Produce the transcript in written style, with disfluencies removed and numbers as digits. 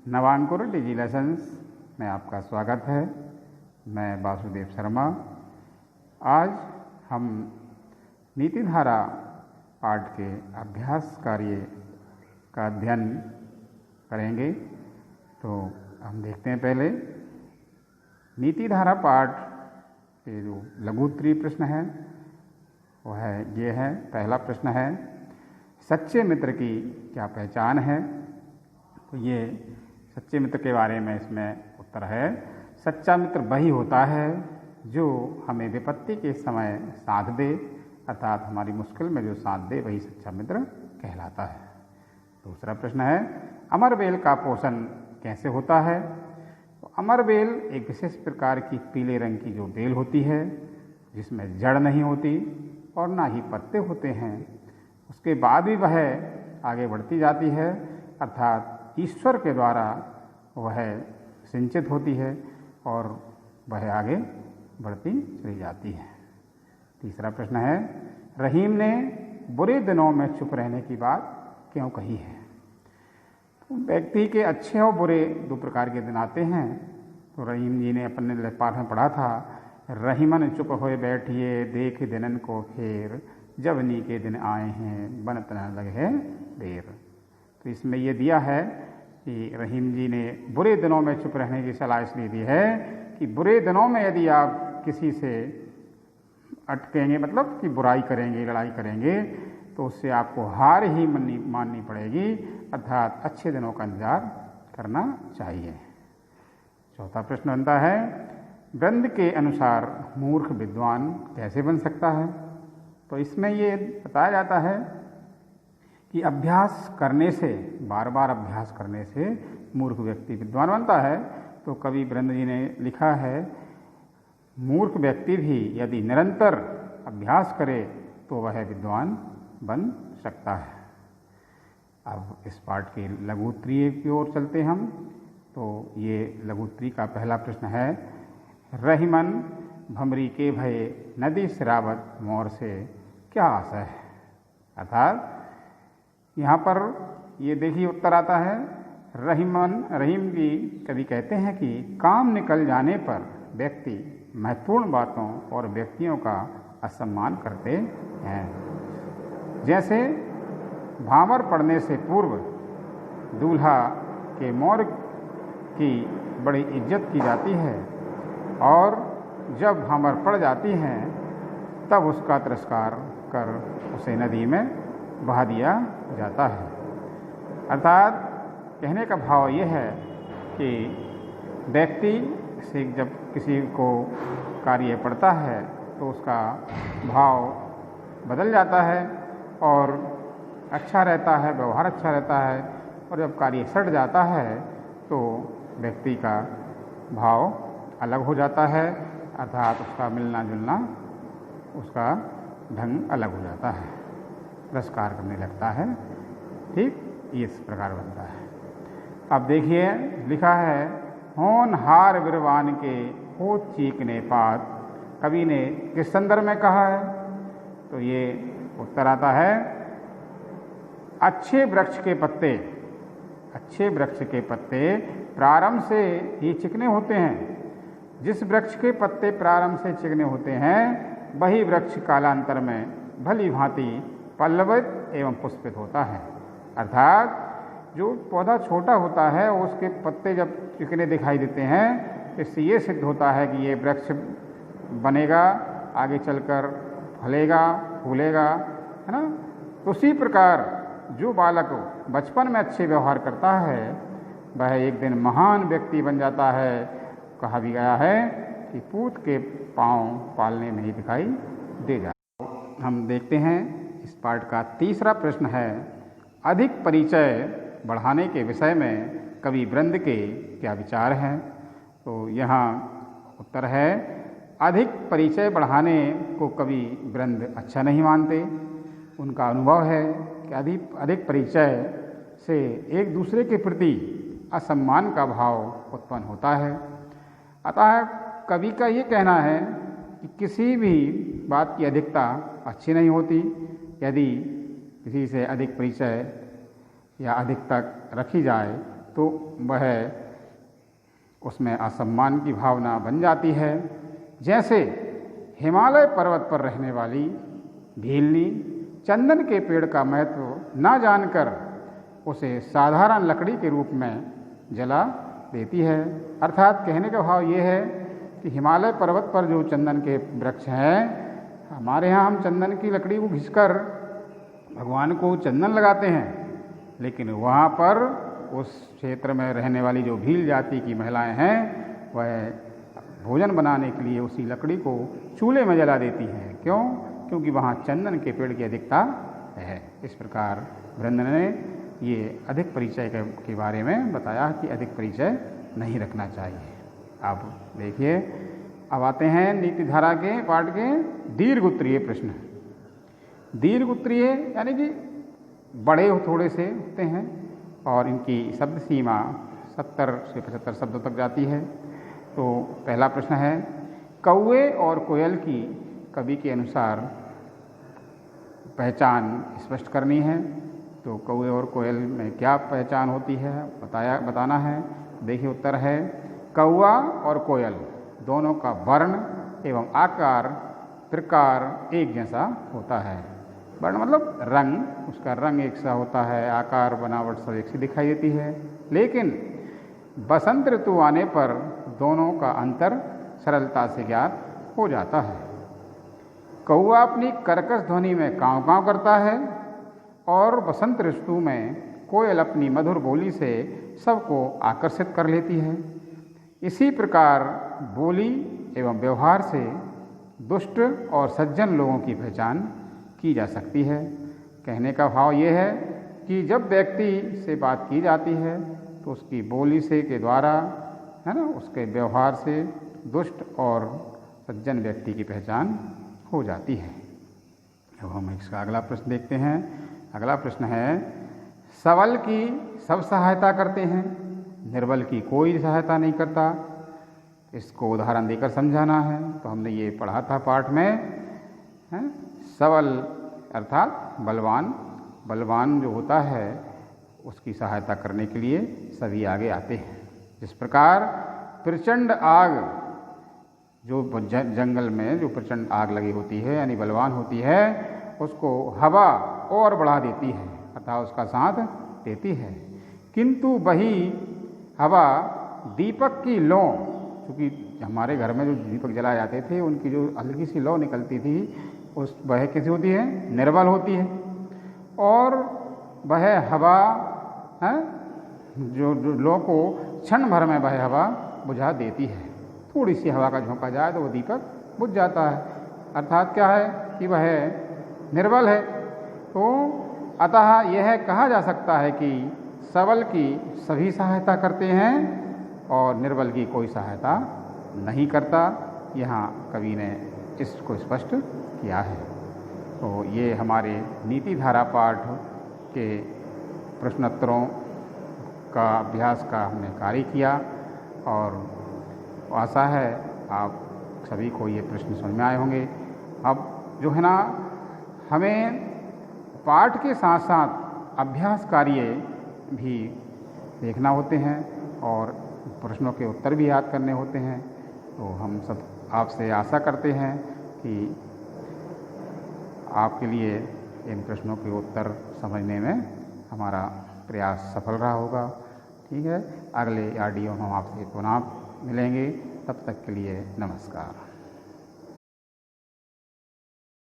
नवांकुर डिजी lessons में आपका स्वागत है। मैं वासुदेव शर्मा। आज हम नीतिधारा पाठ के अभ्यास कार्य का अध्ययन करेंगे। तो हम देखते हैं पहले नीतिधारा पाठ के जो लघुत्तरीय प्रश्न है वह ये है। पहला प्रश्न है, सच्चे मित्र की क्या पहचान है? तो ये सच्चे मित्र के बारे में इसमें उत्तर है, सच्चा मित्र वही होता है जो हमें विपत्ति के समय साथ दे, अर्थात हमारी मुश्किल में जो साथ दे वही सच्चा मित्र कहलाता है। दूसरा प्रश्न है, अमर बेल का पोषण कैसे होता है? तो अमर बेल एक विशेष प्रकार की पीले रंग की जो बेल होती है जिसमें जड़ नहीं होती और ना ही पत्ते होते हैं, उसके बाद भी वह आगे बढ़ती जाती है, अर्थात ईश्वर के द्वारा वह सिंचित होती है और वह आगे बढ़ती चली जाती है। तीसरा प्रश्न है, रहीम ने बुरे दिनों में चुप रहने की बात क्यों कही है? तो व्यक्ति के अच्छे और बुरे दो प्रकार के दिन आते हैं। तो रहीम जी ने अपने पाठ में पढ़ा था, रहीमन चुप होए बैठिए देख दिनन को फेर, जवनी के दिन आए हैं बनत न लगे देर। तो इसमें यह दिया है कि रहीम जी ने बुरे दिनों में चुप रहने की सलाह इसलिए दी है कि बुरे दिनों में यदि आप किसी से अटकेंगे, मतलब कि बुराई करेंगे, लड़ाई करेंगे, तो उससे आपको हार ही माननी पड़ेगी, अर्थात अच्छे दिनों का इंतजार करना चाहिए। चौथा प्रश्न बनता है, वृंद के अनुसार मूर्ख विद्वान कैसे बन सकता है? तो इसमें ये बताया जाता है कि अभ्यास करने से, बार बार अभ्यास करने से मूर्ख व्यक्ति विद्वान बनता है। तो कवि वृंद जी ने लिखा है, मूर्ख व्यक्ति भी यदि निरंतर अभ्यास करे तो वह विद्वान बन सकता है। अब इस पाठ के लघुत्तरीय की ओर चलते हम। तो ये लघुत्तरीय का पहला प्रश्न है, रहीमन भमरी के भय नदी शराबत मोर से क्या आशा है? अर्थात यहाँ पर ये देखिए उत्तर आता है, रहीम जी कवि कहते हैं कि काम निकल जाने पर व्यक्ति महत्वपूर्ण बातों और व्यक्तियों का असम्मान करते हैं। जैसे भांवर पड़ने से पूर्व दूल्हा के मोर की बड़ी इज्जत की जाती है और जब भांवर पड़ जाती हैं तब उसका तिरस्कार कर उसे नदी में बहा दिया जाता है। अर्थात कहने का भाव ये है कि व्यक्ति से जब किसी को कार्य पड़ता है तो उसका भाव बदल जाता है और अच्छा रहता है, व्यवहार अच्छा रहता है, और जब कार्य सट जाता है तो व्यक्ति का भाव अलग हो जाता है, अर्थात उसका मिलना जुलना, उसका ढंग अलग हो जाता है, तिरस्कार करने लगता है। ठीक इस प्रकार बनता है। अब देखिए लिखा है, होनहार विरवान के हो चीकने पात, कवि ने किस संदर्भ में कहा है? तो ये उत्तर आता है, अच्छे वृक्ष के पत्ते प्रारंभ से ही चिकने होते हैं। जिस वृक्ष के पत्ते प्रारंभ से चिकने होते हैं वही वृक्ष कालांतर में भली भांति पल्लवित एवं पुष्पित होता है। अर्थात जो पौधा छोटा होता है उसके पत्ते जब चिकने दिखाई देते हैं, इससे ये सिद्ध होता है कि ये वृक्ष बनेगा, आगे चलकर फलेगा, फूलेगा, है ना। तो उसी प्रकार जो बालक बचपन में अच्छे व्यवहार करता है वह एक दिन महान व्यक्ति बन जाता है। कहा भी गया है कि पूत के पाँव पालने में ही दिखाई दे जाता है। हम देखते हैं इस पाठ का तीसरा प्रश्न है, अधिक परिचय बढ़ाने के विषय में कवि वृंद के क्या विचार हैं? तो यहाँ उत्तर है, अधिक परिचय बढ़ाने को कवि वृंद अच्छा नहीं मानते। उनका अनुभव है कि अधिक परिचय से एक दूसरे के प्रति असम्मान का भाव उत्पन्न होता है। अतः कवि का ये कहना है कि किसी भी बात की अधिकता अच्छी नहीं होती। यदि किसी से अधिक परिचय या अधिक तक रखी जाए तो वह उसमें असम्मान की भावना बन जाती है। जैसे हिमालय पर्वत पर रहने वाली भीलनी चंदन के पेड़ का महत्व ना जानकर उसे साधारण लकड़ी के रूप में जला देती है। अर्थात कहने का भाव ये है कि हिमालय पर्वत पर जो चंदन के वृक्ष हैं, हमारे यहाँ हम चंदन की लकड़ी को घिसकर भगवान को चंदन लगाते हैं, लेकिन वहाँ पर उस क्षेत्र में रहने वाली जो भील जाति की महिलाएं हैं वह भोजन बनाने के लिए उसी लकड़ी को चूल्हे में जला देती हैं। क्यों? क्योंकि वहाँ चंदन के पेड़ की अधिकता है। इस प्रकार वृंद ने ये अधिक परिचय के बारे में बताया कि अधिक परिचय नहीं रखना चाहिए। अब देखिए, अब आते हैं नीति धारा के पाठ के दीर्घ उत्तरीय प्रश्न। दीर्घ उत्तरीय यानी कि बड़े थोड़े से होते हैं और इनकी शब्द सीमा 70 से 75 शब्दों तक जाती है। तो पहला प्रश्न है, कौवे और कोयल की कवि के अनुसार पहचान स्पष्ट करनी है। तो कौवे और कोयल में क्या पहचान होती है बताना है। देखिए उत्तर है, कौवा और कोयल दोनों का वर्ण एवं आकार प्रकार एक जैसा होता है। वर्ण मतलब रंग, उसका रंग एक सा होता है, आकार बनावट सब एक सी दिखाई देती है। लेकिन बसंत ऋतु आने पर दोनों का अंतर सरलता से ज्ञात हो जाता है। कौवा अपनी कर्कश ध्वनि में काँव काँव करता है और बसंत ऋतु में कोयल अपनी मधुर बोली से सबको आकर्षित कर लेती है। इसी प्रकार बोली एवं व्यवहार से दुष्ट और सज्जन लोगों की पहचान की जा सकती है। कहने का भाव ये है कि जब व्यक्ति से बात की जाती है तो उसकी बोली से के द्वारा, है ना, उसके व्यवहार से दुष्ट और सज्जन व्यक्ति की पहचान हो जाती है। अब हम इसका अगला प्रश्न देखते हैं। अगला प्रश्न है, सबल की सब सहायता करते हैं, निर्बल की कोई सहायता नहीं करता। इसको उदाहरण देकर समझाना है। तो हमने ये पढ़ा था पाठ में, है, सबल अर्थात बलवान, बलवान जो होता है उसकी सहायता करने के लिए सभी आगे आते हैं। जिस प्रकार प्रचंड आग, जो जंगल में जो प्रचंड आग लगी होती है यानी बलवान होती है, उसको हवा और बढ़ा देती है अर्थात उसका साथ देती है। किंतु वही हवा दीपक की लौ, क्योंकि हमारे घर में जो दीपक जलाए जाते थे उनकी जो हल्की सी लौ निकलती थी, उस वह कैसी होती है? निर्बल होती है। और वह हवा है जो लौ को क्षण भर में वह हवा बुझा देती है। थोड़ी सी हवा का झोंका जाए तो वो दीपक बुझ जाता है। अर्थात क्या है कि वह निर्बल है। तो अतः यह कहा जा सकता है कि सबल की सभी सहायता करते हैं और निर्बल की कोई सहायता नहीं करता। यहाँ कवि ने इसको स्पष्ट किया है। तो ये हमारे नीति धारा पाठ के प्रश्नोत्तरों का अभ्यास का हमने कार्य किया और आशा है आप सभी को ये प्रश्न समझ में आए होंगे। अब जो है ना, हमें पाठ के साथ साथ अभ्यास कार्य भी देखना होते हैं और प्रश्नों के उत्तर भी याद करने होते हैं। तो हम सब आपसे आशा करते हैं कि आपके लिए इन प्रश्नों के उत्तर समझने में हमारा प्रयास सफल रहा होगा। ठीक है, अगले ऑडियो में हम आपसे पुनः मिलेंगे। तब तक के लिए नमस्कार।